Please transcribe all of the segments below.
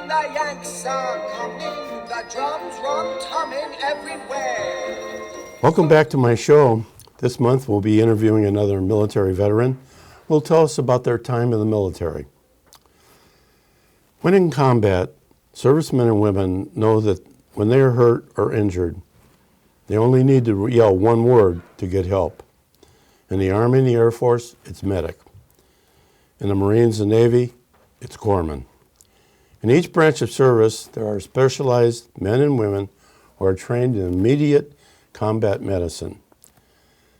the Yanks are coming, the drums rum-tumming everywhere. Welcome back to my show. This month we'll be interviewing another military veteran who will tell us about their time in the military. When in combat, servicemen and women know that when they are hurt or injured, they only need to yell one word to get help. In the Army and the Air Force, it's medic. In the Marines and Navy, it's corpsman. In each branch of service, there are specialized men and women who are trained in immediate combat medicine.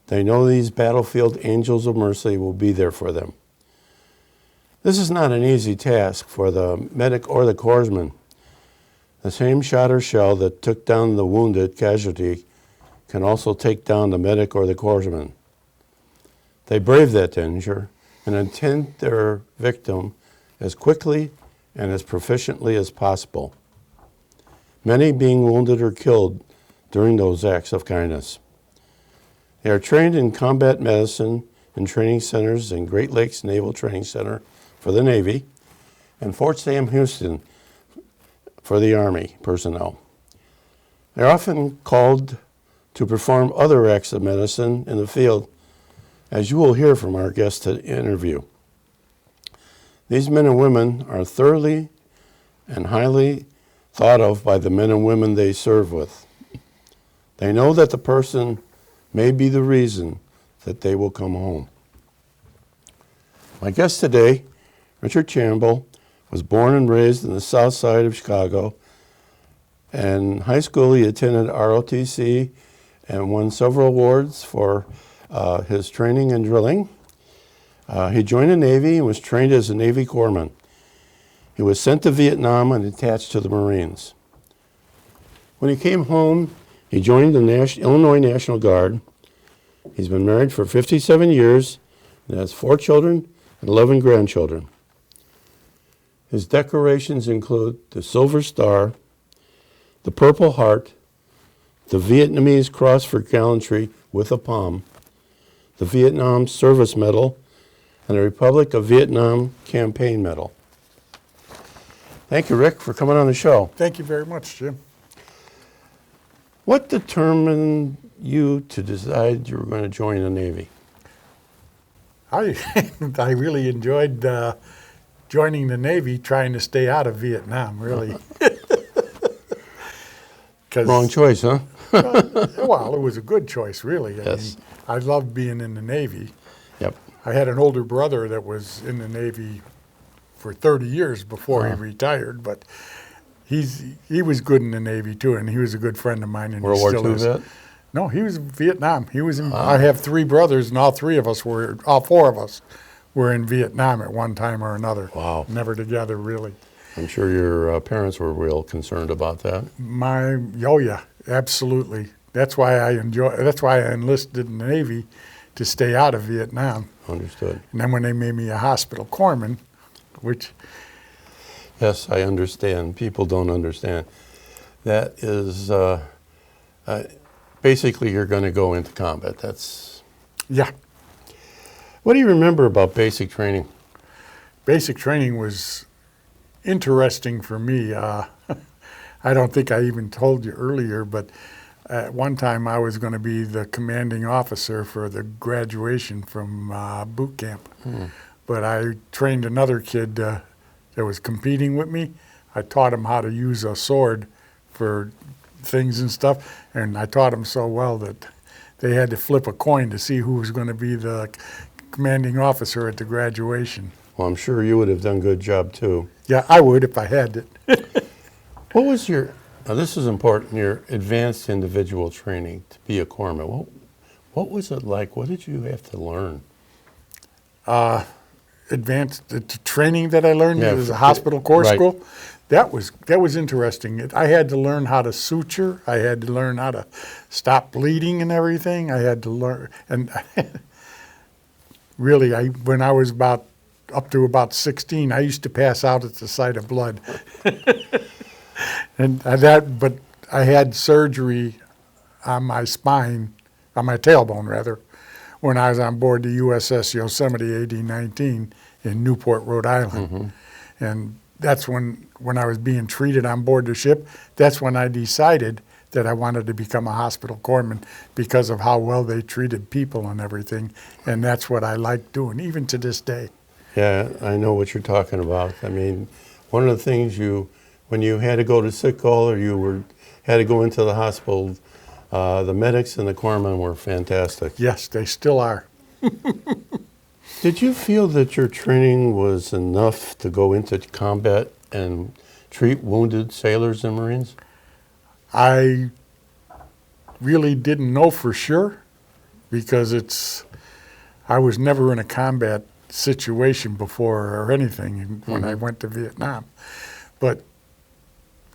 They know these battlefield angels of mercy will be there for them. This is not an easy task for the medic or the corpsman. The same shot or shell that took down the wounded casualty can also take down the medic or the corpsman. They brave that danger and attend their victim as quickly and as proficiently as possible, many being wounded or killed during those acts of kindness. They are trained in combat medicine in training centers in Great Lakes Naval Training Center for the Navy and Fort Sam Houston for the Army personnel. They're often called to perform other acts of medicine in the field, as you will hear from our guest to interview. These men and women are thoroughly and highly thought of by the men and women they serve with. They know that the person may be the reason that they will come home. My guest today, Richard Campbell, was born and raised in the south side of Chicago. In high school, he attended ROTC and won several awards for his training and drilling. He joined the Navy and was trained as a Navy corpsman. He was sent to Vietnam and attached to the Marines. When he came home, he joined the Illinois National Guard. He's been married for 57 years and has 4 children and 11 grandchildren. His decorations include the Silver Star, the Purple Heart, the Vietnamese Cross for Gallantry with a palm, the Vietnam Service Medal, and the Republic of Vietnam Campaign Medal. Thank you, Rick, for coming on the show. Thank you very much, Jim. What determined you to decide you were going to join the Navy? I really enjoyed joining the Navy, trying to stay out of Vietnam, really. Wrong choice, huh? Well, it was a good choice, really. Yes. I loved being in the Navy. Yep. I had an older brother that was in the Navy for 30 years before he retired, but he was good in the Navy too, and he was a good friend of mine, and World he War still II is. vet? No, he was in Vietnam. He was in. I have 3 brothers, and all 4 of us were in Vietnam at one time or another. Wow. Never together, really. I'm sure your parents were real concerned about that. Oh yeah, absolutely. That's why I enlisted in the Navy, to stay out of Vietnam. Understood. And then when they made me a hospital corpsman, which Yes, I understand. People don't understand. That is, basically you're going to go into combat. That's. yeah, What do you remember about basic training? basic training was interesting for me. I don't think I even told you earlier, but at one time I was going to be the commanding officer for the graduation from boot camp. But I trained another kid that was competing with me. I taught him how to use a sword for things and stuff, and I taught him so well that they had to flip a coin to see who was going to be the commanding officer at the graduation. Well, I'm sure you would have done a good job too. Yeah, I would if I had it. What was your, now this is important, your advanced individual training to be a corpsman? What was it like? What did you have to learn? Advanced the training that I learned as a hospital corps right. school, that was interesting. I had to learn how to suture. I had to learn how to stop bleeding and everything. I had to learn, and really, when I was up to about 16, I used to pass out at the sight of blood. But I had surgery on my spine, on my tailbone rather, when I was on board the USS Yosemite AD-19 in Newport, Rhode Island. And that's when I was being treated on board the ship, that's when I decided that I wanted to become a hospital corpsman because of how well they treated people and everything. And that's what I like doing, even to this day. Yeah, I know what you're talking about. I mean, one of the things when you had to go to sick call or had to go into the hospital, the medics and the corpsmen were fantastic. Yes, they still are. Did you feel that your training was enough to go into combat and treat wounded sailors and Marines? I really didn't know for sure because I was never in a combat situation before or anything when I went to Vietnam. But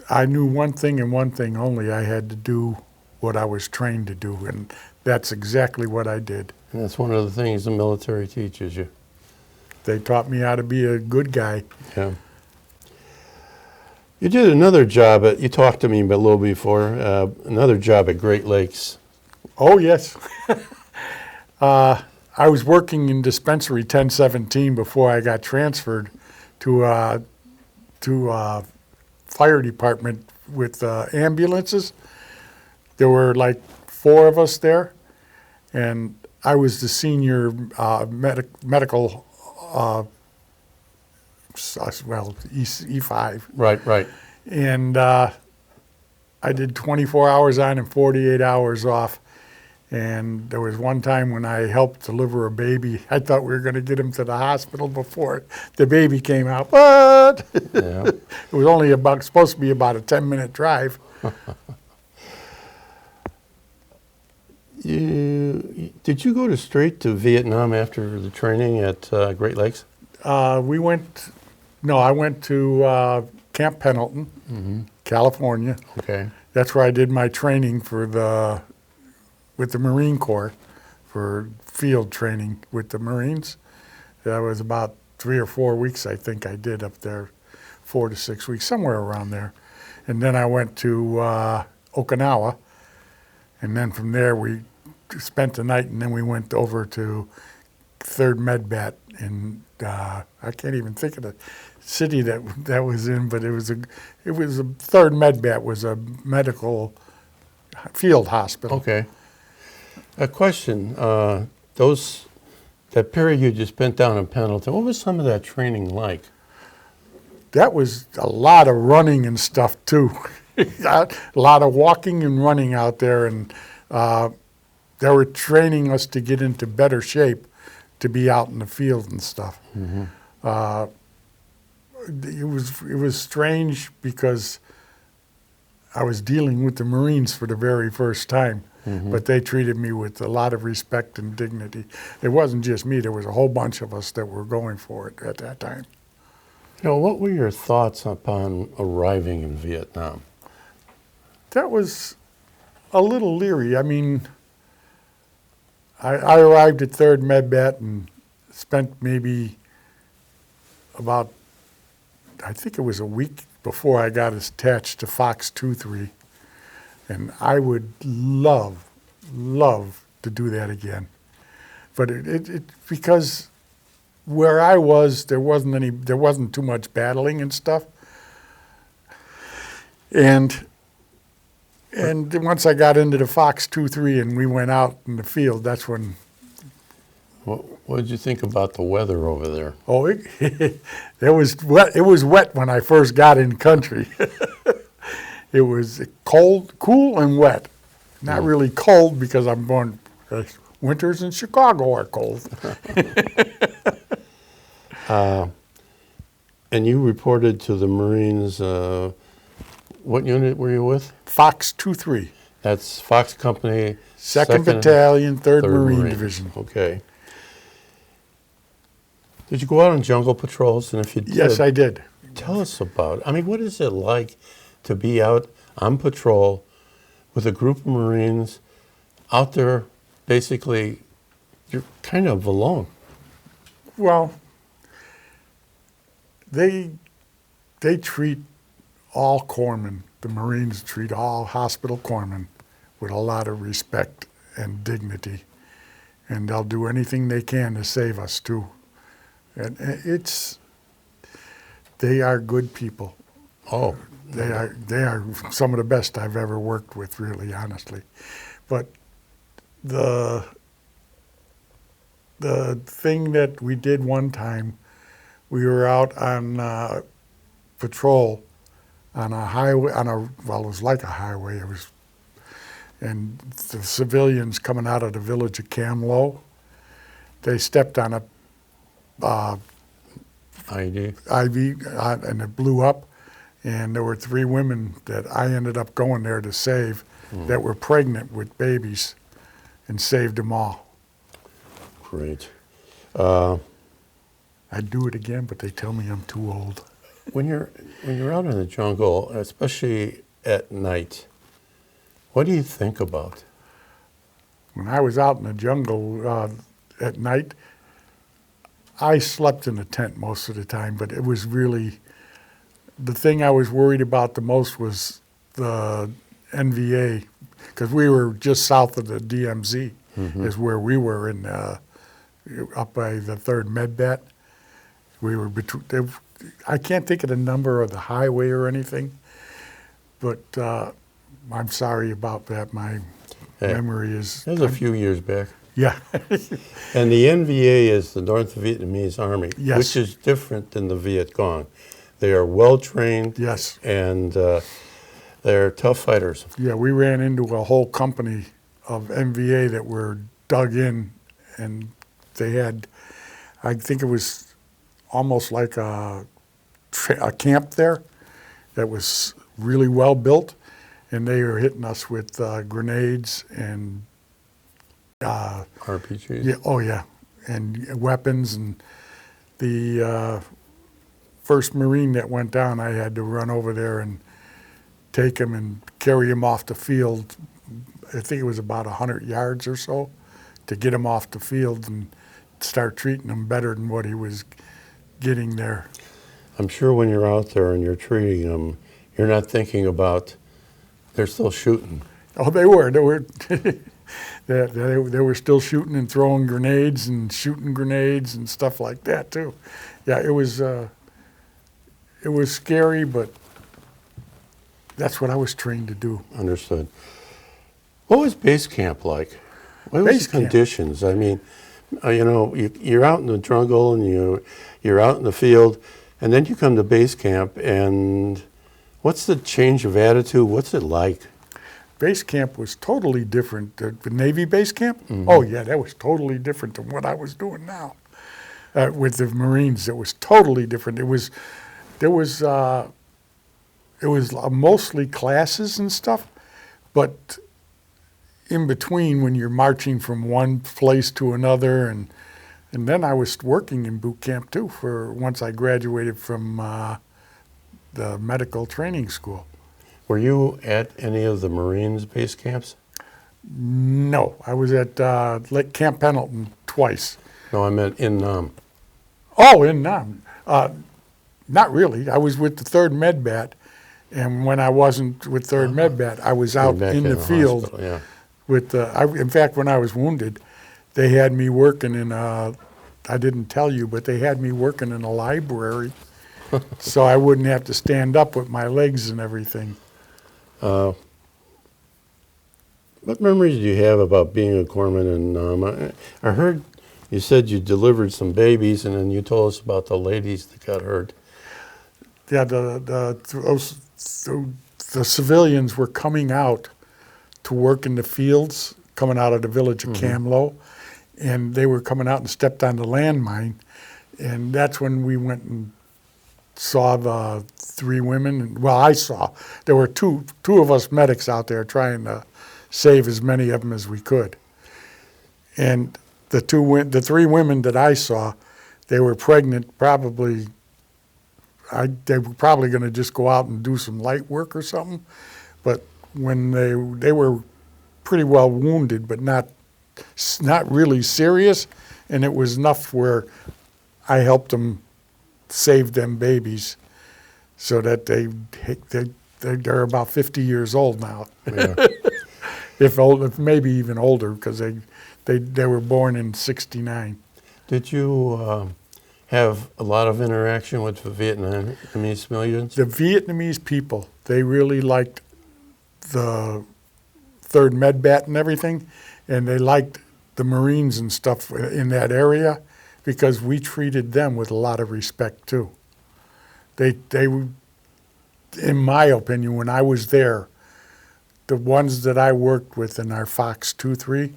I knew one thing and one thing only. I had to do what I was trained to do, and that's exactly what I did. And that's one of the things the military teaches you. They taught me how to be a good guy. Yeah. You did another job you talked to me a little before, another job at Great Lakes. Oh, yes. I was working in dispensary 1017 before I got transferred to fire department with ambulances. There were like 4 of us there, and I was the senior medical, E5. Right. And I did 24 hours on and 48 hours off. And there was one time when I helped deliver a baby. I thought we were going to get him to the hospital before the baby came out. What? Yeah. It was only supposed to be about a 10-minute drive. Did you go straight to Vietnam after the training at Great Lakes? I went to Camp Pendleton, California. Okay. That's where I did my training with the Marine Corps for field training with the Marines. That was about 3 or 4 weeks, I think I did up there, 4 to 6 weeks, somewhere around there. And then I went to Okinawa, and then from there we spent the night, and then we went over to 3rd Medbat in I can't even think of the city that was in, but it was a 3rd Medbat was a medical field hospital. Okay. A question. That period you just spent down in Pendleton, what was some of that training like? That was a lot of running and stuff too. A lot of walking and running out there, and they were training us to get into better shape to be out in the field and stuff. It was strange because I was dealing with the Marines for the very first time, but they treated me with a lot of respect and dignity. It wasn't just me, there was a whole bunch of us that were going for it at that time. What were your thoughts upon arriving in Vietnam? That was a little leery. I mean, I arrived at 3rd Medbat and spent maybe about, I think it was a week before I got attached to Fox 2-3. And I would love to do that again. But it because where I was, there wasn't too much battling and stuff. And once I got into the Fox 2-3 and we went out in the field, that's when. What did you think about the weather over there? Oh, it was wet. It was wet when I first got in country. It was cold, cool, and wet. Not really cold because I'm born. Winters in Chicago are cold. And you reported to the Marines. What unit were you with? Fox 2-3. That's Fox Company. 2nd Battalion, 3rd Marine Division. Okay. Did you go out on jungle patrols? And if you did, Yes, I did. Tell us about it. I mean, what is it like to be out on patrol with a group of Marines out there? Basically, you're kind of alone. Well, they treat all corpsmen, the Marines treat all hospital corpsmen with a lot of respect and dignity, and they'll do anything they can to save us too. And They are good people. Oh, They are some of the best I've ever worked with, really, honestly. But the thing that we did one time, we were out on patrol on a highway, well, it was like a highway. It was, and the civilians coming out of the village of Campbell, they stepped on a ID. IV and it blew up. And there were 3 women that I ended up going there to save that were pregnant with babies, and saved them all. Great. I'd do it again, but they tell me I'm too old. When you're out in the jungle, especially at night, what do you think about? When I was out in the jungle at night, I slept in a tent most of the time, but it was really, the thing I was worried about the most was the NVA, because we were just south of the DMZ, is where we were in up by the 3rd Medbat. We were between, I can't think of the number of the highway or anything, but I'm sorry about that. My memory is... That was a few years back. Yeah. And the NVA is the North Vietnamese Army, Yes. which is different than the Viet Cong. They are well-trained, Yes. and they're tough fighters. Yeah, we ran into a whole company of NVA that were dug in, and they had, I think it was almost like a camp there that was really well built, and they were hitting us with grenades and RPGs? yeah, oh yeah, and weapons. And the first Marine that went down, I had to run over there and take him and carry him off the field. I think it was about 100 yards or so to get him off the field and start treating him better than what he was getting there. I'm sure when you're out there and you're treating them, you're not thinking about they're still shooting. Oh, they were. They were still shooting and throwing grenades and shooting grenades and stuff like that too. Yeah, it was scary, but that's what I was trained to do. Understood. What was base camp like? What was Base the camp? conditions? I mean, you're out in the jungle and you're out in the field, and then you come to base camp, and what's the change of attitude? What's it like? Base camp was totally different. The Navy base camp? Oh yeah, that was totally different than what I was doing now. With the Marines, it was totally different. It was mostly classes and stuff, but in between when you're marching from one place to another, and then I was working in boot camp too for once I graduated from the medical training school. Were you at any of the Marines base camps? No, I was at Camp Pendleton twice. No, I meant in Nam. Oh, in Nam. Not really. I was with the 3rd Medbat, and when I wasn't with 3rd Medbat, I was out Back in the field. hospital, yeah. With in fact, when I was wounded, they had me working in I didn't tell you, but they had me working in a library, so I wouldn't have to stand up with my legs and everything. What memories do you have about being a corpsman in Nam? I heard you said you delivered some babies, and then you told us about the ladies that got hurt. Yeah, the civilians were coming out to work in the fields, coming out of the village of Campbell, and they were coming out and stepped on the landmine, and that's when we went and saw the 3 women. Well, I saw. There were two of us medics out there trying to save as many of them as we could. And the 3 women that I saw, they were pregnant probably. They were probably going to just go out and do some light work or something. But when they were pretty well wounded, but not really serious, and it was enough where I helped them save them babies, so that they're about 50 years old now, Yeah. if maybe even older, because they were born in '69. Did you have a lot of interaction with the Vietnamese civilians? The Vietnamese people, they really liked the 3rd Medbat and everything, and they liked the Marines and stuff in that area because we treated them with a lot of respect too. They, in my opinion, when I was there, the ones that I worked with in our Fox 2-3,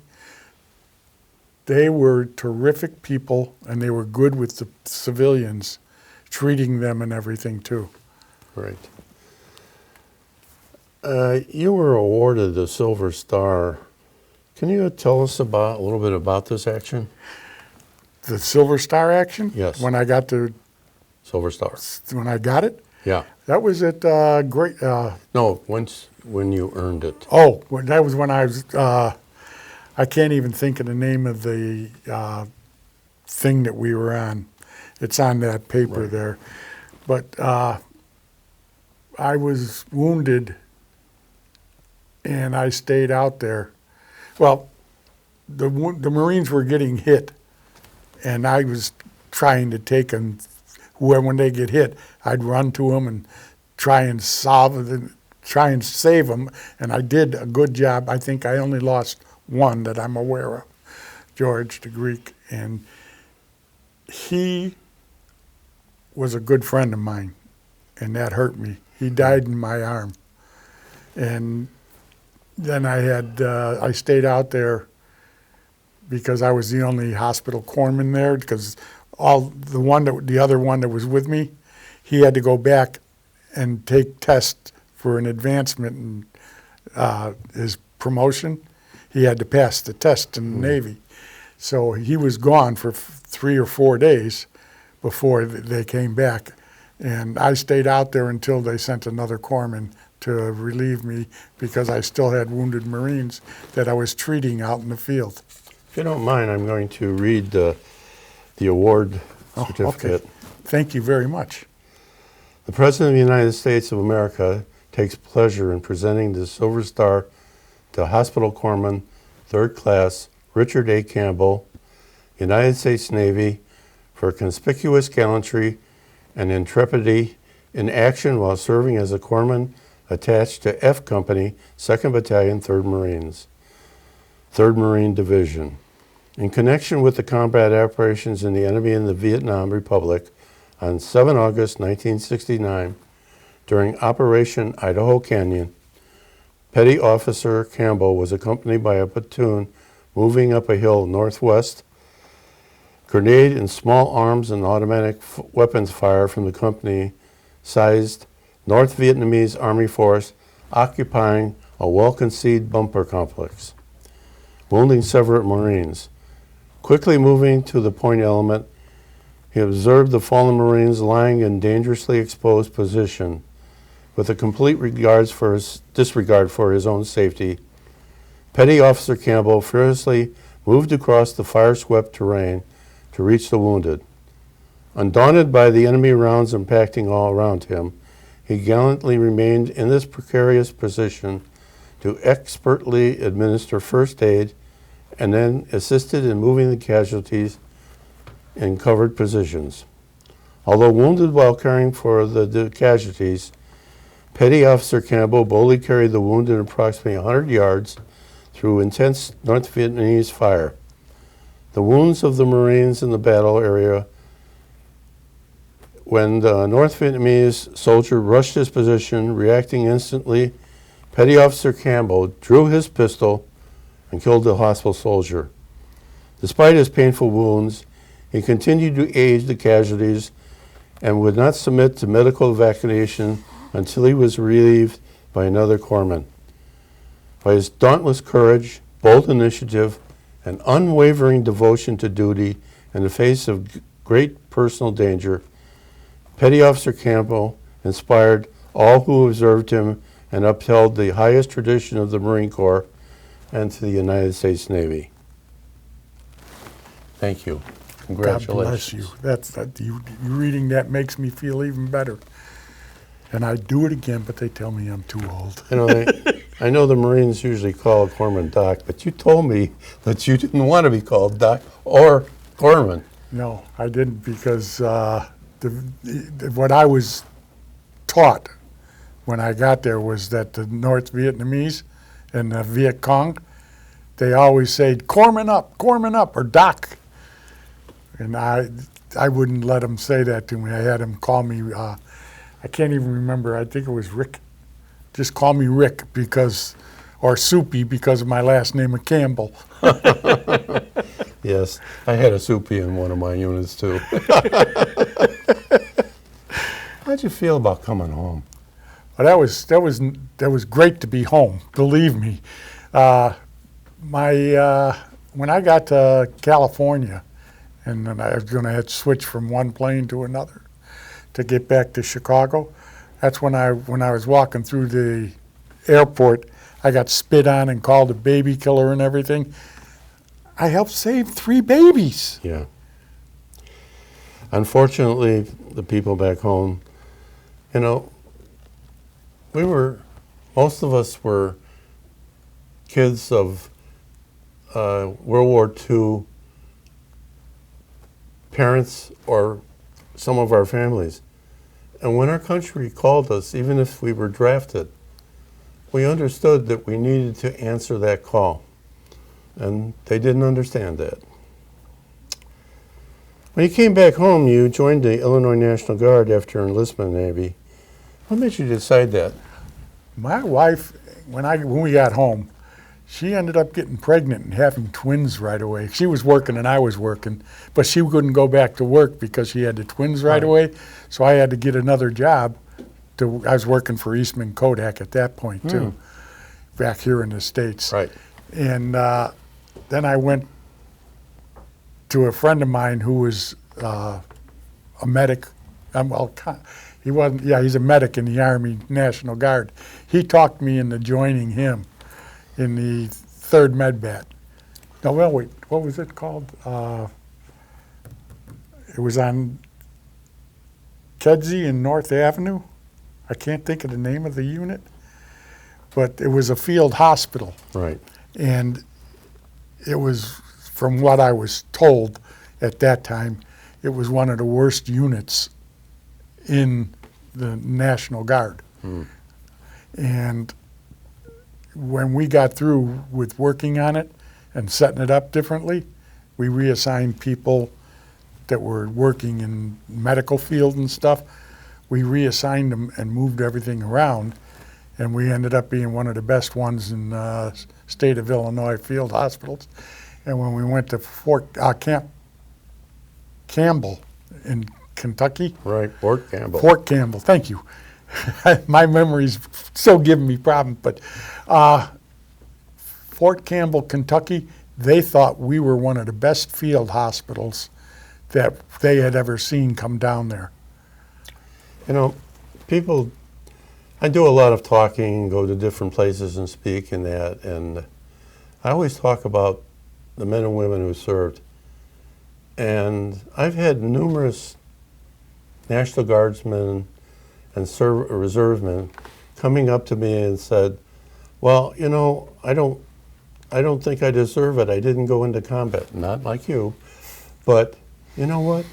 they were terrific people, and they were good with the civilians, treating them and everything too. Right. You were awarded the Silver Star. Can you tell us a little bit about this action? The Silver Star action? Yes. When I got to, Silver Star. when I got it, Yeah. that was at Great. No, when you earned it. Oh, that was when I was. I can't even think of the name of the thing that we were on. It's on that paper Right. there. But I was wounded, and I stayed out there. Well, the Marines were getting hit, and I was trying to take them. When they get hit, I'd run to them and try and try and save them. And I did a good job. I think I only lost one that I'm aware of, George the Greek, and he was a good friend of mine, and that hurt me. He died in my arm, and then I stayed out there because I was the only hospital corpsman there. Because the other one that was with me, he had to go back and take tests for an advancement in his promotion. He had to pass the test in the Navy. So he was gone for 3 or 4 days before they came back. And I stayed out there until they sent another corpsman to relieve me because I still had wounded Marines that I was treating out in the field. If you don't mind, I'm going to read the award certificate. Okay. Thank you very much. The President of the United States of America takes pleasure in presenting the Silver Star to Hospital Corpsman, 3rd Class, Richard A. Campbell, United States Navy, for conspicuous gallantry and intrepidity in action while serving as a corpsman attached to F Company, 2nd Battalion, 3rd Marines, 3rd Marine Division. In connection with the combat operations in the enemy in the Vietnam Republic on 7 August 1969, during Operation Idaho Canyon, Petty Officer Campbell was accompanied by a platoon moving up a hill northwest. Grenade and small arms and automatic weapons fire from the company-sized North Vietnamese Army force occupying a well-concealed bunker complex, wounding several Marines. Quickly moving to the point element, he observed the fallen Marines lying in dangerously exposed position. With a complete disregard for his own safety, Petty Officer Campbell fearlessly moved across the fire-swept terrain to reach the wounded. Undaunted by the enemy rounds impacting all around him, he gallantly remained in this precarious position to expertly administer first aid and then assisted in moving the casualties in covered positions. Although wounded while caring for the casualties, Petty Officer Campbell boldly carried the wounded approximately 100 yards through intense North Vietnamese fire. The wounds of the Marines in the battle area, when the North Vietnamese soldier rushed his position, reacting instantly, Petty Officer Campbell drew his pistol and killed the hostile soldier. Despite his painful wounds, he continued to aid the casualties and would not submit to medical evacuation until he was relieved by another corpsman. By his dauntless courage, bold initiative, and unwavering devotion to duty in the face of great personal danger, Petty Officer Campbell inspired all who observed him and upheld the highest tradition of the Marine Corps and to the United States Navy. Thank you. Congratulations. God bless you. You reading that makes me feel even better. And I'd do it again, but they tell me I'm too old. You know, I know the Marines usually call a corpsman Doc, but you told me that you didn't want to be called Doc or corpsman. No, I didn't because what I was taught when I got there was that the North Vietnamese and the Viet Cong, they always say, Corpsman up, or Doc. And I wouldn't let them say that to me. I had them call me, I can't even remember, I think it was Rick. Just call me Rick or Soupy because of my last name of Campbell. Yes, I had a soupy in one of my units too. How'd you feel about coming home? Well, that was great to be home. Believe me, when I got to California, and then I was going to have to switch from one plane to another to get back to Chicago. That's when I was walking through the airport, I got spit on and called a baby killer and everything. I helped save 3 babies. Yeah. Unfortunately, the people back home, you know, most of us were kids of World War II parents or some of our families. And when our country called us, even if we were drafted, we understood that we needed to answer that call. And they didn't understand that. When you came back home, you joined the Illinois National Guard after your enlistment in the Navy. What made you decide that? My wife, when we got home, she ended up getting pregnant and having twins right away. She was working and I was working, but she couldn't go back to work because she had the twins right away. So I had to get another job. I was working for Eastman Kodak at that point too, back here in the States. Right. And then I went to a friend of mine who was a medic. He wasn't. Yeah, he's a medic in the Army National Guard. He talked me into joining him in the 3rd Medbat. No, well, wait, what was it called? It was on Kedzie and North Avenue. I can't think of the name of the unit, but it was a field hospital. Right. And it was, from what I was told at that time, it was one of the worst units in the National Guard. And when we got through with working on it and setting it up differently, we reassigned people that were working in medical field and stuff. We reassigned them and moved everything around, and we ended up being one of the best ones in state of Illinois field hospitals. And when we went to Campbell in Kentucky. Right, Fort Campbell. Fort Campbell, thank you. My memory's still giving me problems, but Fort Campbell, Kentucky, they thought we were one of the best field hospitals that they had ever seen come down there. You know, people, I do a lot of talking, go to different places and speak and that, and I always talk about the men and women who served. And I've had numerous National Guardsmen and reservemen coming up to me and said, well, you know, I don't think I deserve it. I didn't go into combat. Not like you. But you know what?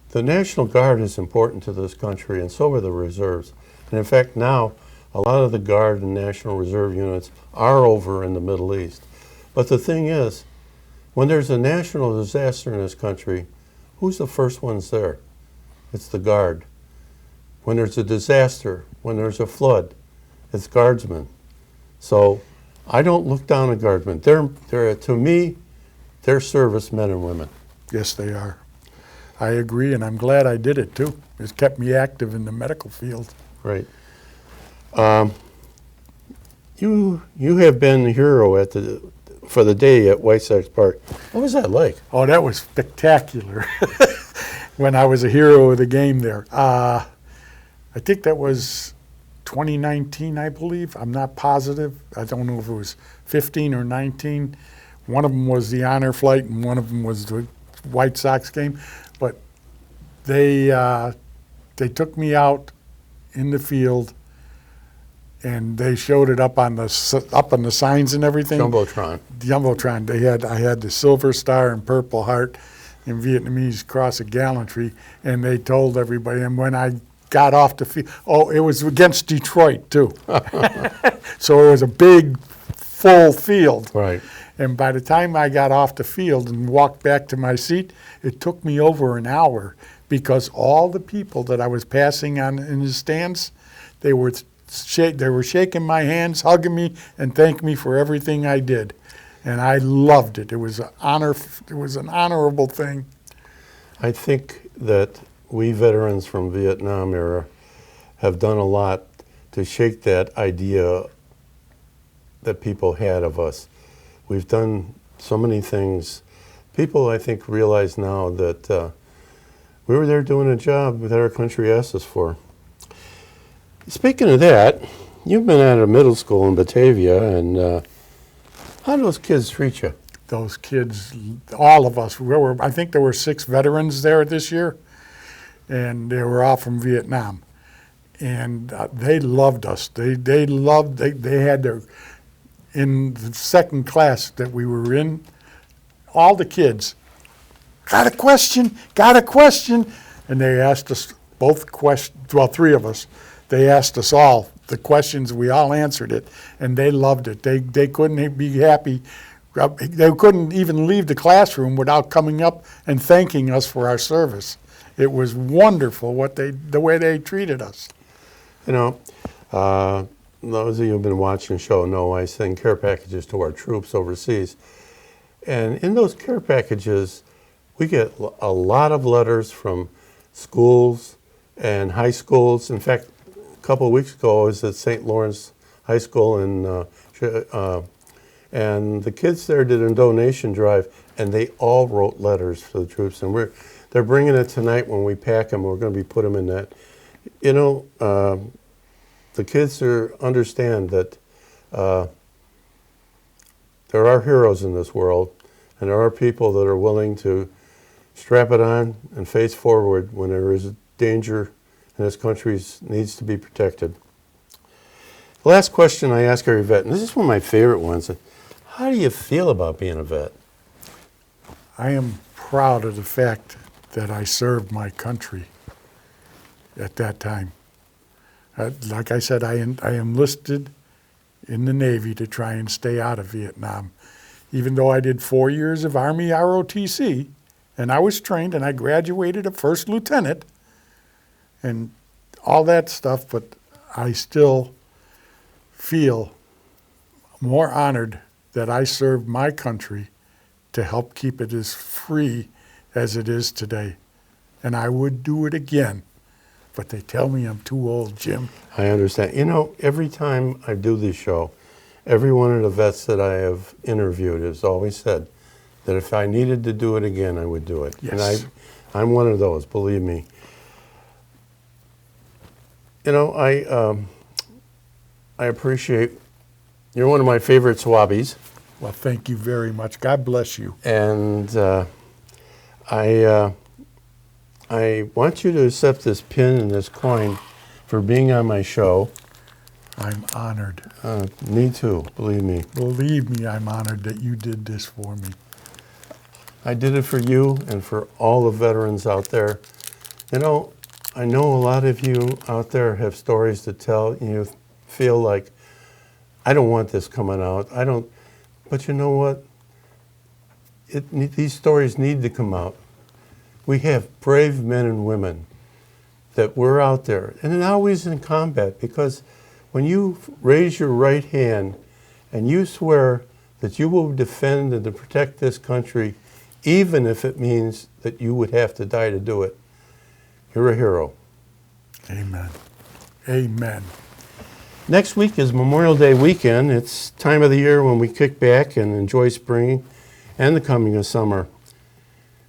The National Guard is important to this country, and so are the reserves. And in fact, now, a lot of the Guard and National Reserve units are over in the Middle East. But the thing is, when there's a national disaster in this country, who's the first ones there? It's the Guard. When there's a disaster, when there's a flood, it's Guardsmen. So I don't look down on Guardsmen. They're to me, they're servicemen and women. Yes, they are. I agree, and I'm glad I did it too. It's kept me active in the medical field. Right. You have been a hero for the day at White Sox Park. What was that like? Oh, that was spectacular. When I was a hero of the game there. I think that was 2019, I believe. I'm not positive. I don't know if it was 15 or 19. One of them was the honor flight, and one of them was the White Sox game. But they took me out in the field, and they showed it up on the signs and everything. Jumbotron. Jumbotron. I had the Silver Star and Purple Heart. in Vietnamese Cross of Gallantry, and they told everybody. And when I got off the field, it was against Detroit too. So it was a big, full field. Right. And by the time I got off the field and walked back to my seat, it took me over an hour because all the people that I was passing on in the stands, they were shaking my hands, hugging me, and thanking me for everything I did. And I loved it. It was an honor. It was an honorable thing. I think that we veterans from Vietnam era have done a lot to shake that idea that people had of us. We've done so many things. People, I think, realize now that we were there doing a job that our country asked us for. Speaking of that, you've been at a middle school in Batavia, and how do those kids treat you? Those kids, all of us, I think there were 6 veterans there this year, and they were all from Vietnam. And they loved us. They had their, in the second class that we were in, all the kids, got a question, and they asked us both questions, well, 3 of us, they asked us all the questions, we all answered it, and they loved it. They couldn't be happy. They couldn't even leave the classroom without coming up and thanking us for our service. It was wonderful the way they treated us. You know, those of you who've been watching the show know I send care packages to our troops overseas. And in those care packages, we get a lot of letters from schools and high schools. In fact, a couple of weeks ago, I was at St. Lawrence High School, and the kids there did a donation drive, and they all wrote letters for the troops. And they're bringing it tonight when we pack them. We're going to be put them in that. You know, the kids understand that there are heroes in this world, and there are people that are willing to strap it on and face forward when there is danger and this country needs to be protected. The last question I ask every vet, and this is one of my favorite ones, how do you feel about being a vet? I am proud of the fact that I served my country at that time. Like I said, I enlisted in the Navy to try and stay out of Vietnam. Even though I did 4 years of Army ROTC, and I was trained and I graduated a first lieutenant and all that stuff, but I still feel more honored that I served my country to help keep it as free as it is today. And I would do it again. But they tell me I'm too old, Jim. I understand. You know, every time I do this show, every one of the vets that I have interviewed has always said that if I needed to do it again, I would do it. Yes. And I'm one of those, believe me. You know, I appreciate, you're one of my favorite swabbies. Well, thank you very much. God bless you. And I want you to accept this pin and this coin for being on my show. I'm honored. Me too, believe me. Believe me, I'm honored that you did this for me. I did it for you and for all the veterans out there. You know, I know a lot of you out there have stories to tell, and you feel like, I don't want this coming out. But you know what? These stories need to come out. We have brave men and women that were out there, and always in combat, because when you raise your right hand and you swear that you will defend and to protect this country, even if it means that you would have to die to do it, you're a hero. Amen. Amen. Next week is Memorial Day weekend. It's time of the year when we kick back and enjoy spring and the coming of summer.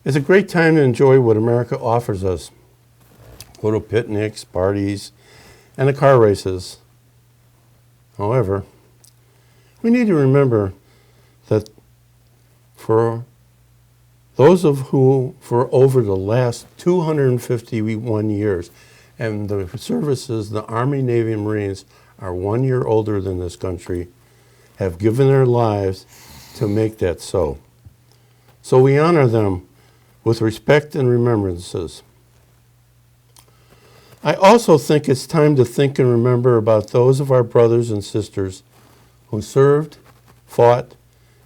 It's a great time to enjoy what America offers us. Go to picnics, parties, and the car races. However, we need to remember that for those of who, for over the last 251 years, and the services, the Army, Navy, and Marines are 1 year older than this country, have given their lives to make that so. So we honor them with respect and remembrances. I also think it's time to think and remember about those of our brothers and sisters who served, fought,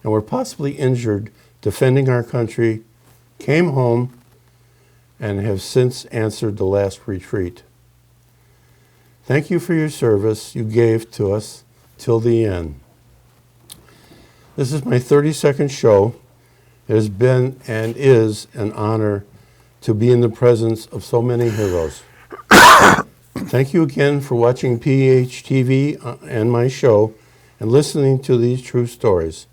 and were possibly injured defending our country, came home, and have since answered the last retreat. Thank you for your service you gave to us till the end. This is my 32nd show. It has been and is an honor to be in the presence of so many heroes. Thank you again for watching PHTV and my show and listening to these true stories.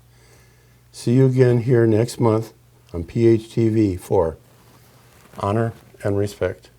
See you again here next month on PHTV for Honor and Respect.